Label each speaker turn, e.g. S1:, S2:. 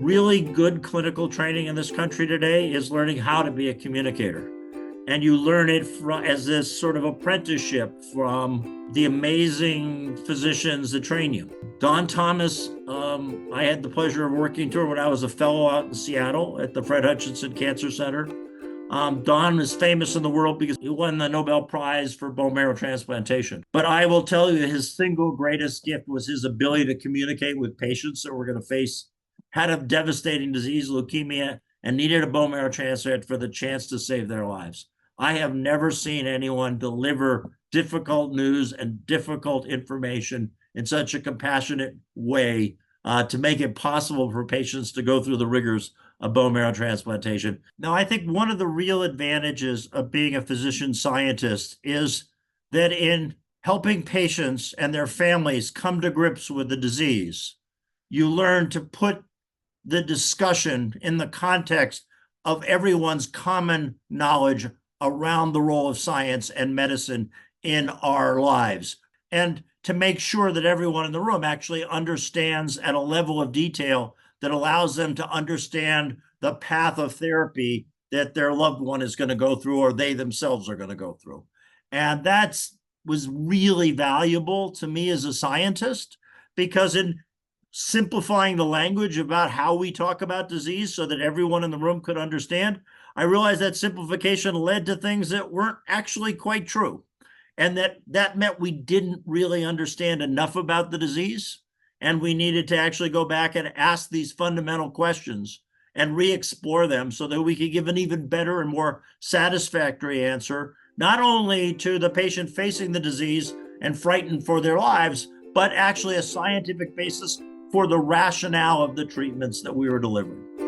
S1: really good clinical training in this country today is learning how to be a communicator. And you learn it as this sort of apprenticeship from the amazing physicians that train you. Don Thomas, I had the pleasure of working to her when I was a fellow out in Seattle at the Fred Hutchinson Cancer Center. Don is famous in the world because he won the Nobel Prize for bone marrow transplantation. But I will tell you, his single greatest gift was his ability to communicate with patients that were going to had a devastating disease, leukemia, and needed a bone marrow transplant for the chance to save their lives. I have never seen anyone deliver difficult news and difficult information in such a compassionate way to make it possible for patients to go through the rigors of bone marrow transplantation. Now, I think one of the real advantages of being a physician scientist is that in helping patients and their families come to grips with the disease, you learn to put the discussion in the context of everyone's common knowledge around the role of science and medicine in our lives, and to make sure that everyone in the room actually understands at a level of detail that allows them to understand the path of therapy that their loved one is going to go through or they themselves are going to go through. And that was really valuable to me as a scientist, because in simplifying the language about how we talk about disease so that everyone in the room could understand, I realized that simplification led to things that weren't actually quite true. And that meant we didn't really understand enough about the disease. And we needed to actually go back and ask these fundamental questions and re-explore them so that we could give an even better and more satisfactory answer, not only to the patient facing the disease and frightened for their lives, but actually a scientific basis for the rationale of the treatments that we were delivering.